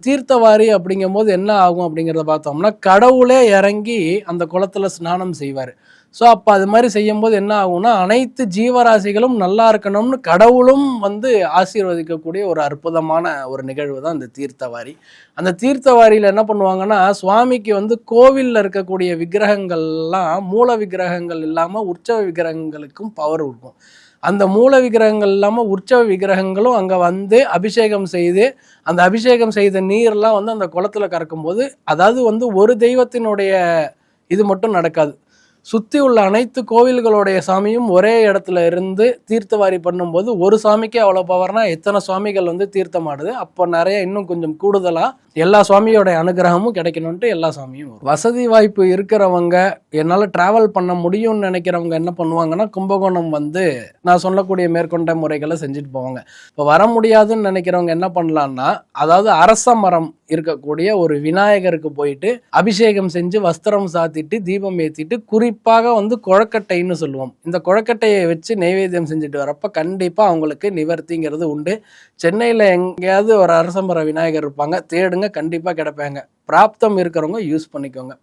தீர்த்தவாரி அப்படிங்கும்போது என்ன ஆகும் அப்படிங்கிறத பார்த்தோம்னா, கடவுளே இறங்கி அந்த குளத்துல ஸ்நானம் செய்வார். ஸோ அப்போ அது மாதிரி செய்யும்போது என்ன ஆகும்னா, அனைத்து ஜீவராசிகளும் நல்லா இருக்கணும்னு கடவுளும் வந்து ஆசீர்வதிக்கக்கூடிய ஒரு அற்புதமான ஒரு நிகழ்வு தான் இந்த தீர்த்தவாரி. அந்த தீர்த்தவாரியில் என்ன பண்ணுவாங்கன்னா, சுவாமிக்கு வந்து கோவிலில் இருக்கக்கூடிய விக்கிரகங்கள்லாம் மூல விக்கிரகங்கள் இல்லாமல் உற்சவ விக்கிரகங்களுக்கும் பவர் இருக்கும். அந்த மூல விக்கிரகங்கள் இல்லாமல் உற்சவ விக்கிரகங்களும் அங்கே வந்து அபிஷேகம் செய்து, அந்த அபிஷேகம் செய்த நீர்லாம் வந்து அந்த குளத்துல கறக்கும்போது, அதாவது வந்து ஒரு தெய்வத்தினுடைய இது மட்டும் நடக்காது. சுற்றி உள்ள அனைத்து கோவில்களுடைய சாமியும் ஒரே இடத்துல இருந்து தீர்த்தவாரி பண்ணும்போது, ஒரு சாமிக்கே அவ்வளோ பவர்னா எத்தனை சுவாமிகள் வந்து தீர்த்தமாடுது. அப்போ நிறைய இன்னும் கொஞ்சம் கூடுதலாக எல்லா சுவாமியோட அனுகிரகமும் கிடைக்கணும்ட்டு எல்லா சாமியும் வரும். வசதி வாய்ப்பு இருக்கிறவங்க, என்னால் ட்ராவல் பண்ண முடியும்னு நினைக்கிறவங்க என்ன பண்ணுவாங்கன்னா, கும்பகோணம் வந்து நான் சொல்லக்கூடிய மேற்கொண்ட முறைகளை செஞ்சுட்டு போவாங்க. இப்போ வர முடியாதுன்னு நினைக்கிறவங்க என்ன பண்ணலான்னா, அதாவது அரச மரம் இருக்கக்கூடிய ஒரு விநாயகருக்கு போயிட்டு அபிஷேகம் செஞ்சு வஸ்திரம் சாத்திட்டு தீபம் ஏற்றிட்டு, குறிப்பாக வந்து கொழக்கட்டைன்னு சொல்லுவோம், இந்த கொழக்கட்டையை வச்சு நைவேத்தியம் செஞ்சுட்டு வரப்ப கண்டிப்பாக அவங்களுக்கு நிவர்த்திங்கிறது உண்டு. சென்னையில் எங்கேயாவது ஒரு அரச மர விநாயகர் இருப்பாங்க, தேடுங்க, கண்டிப்பாக கிடைப்பாங்க. பிராப்தம் இருக்கிறவங்க யூஸ் பண்ணிக்கோங்க.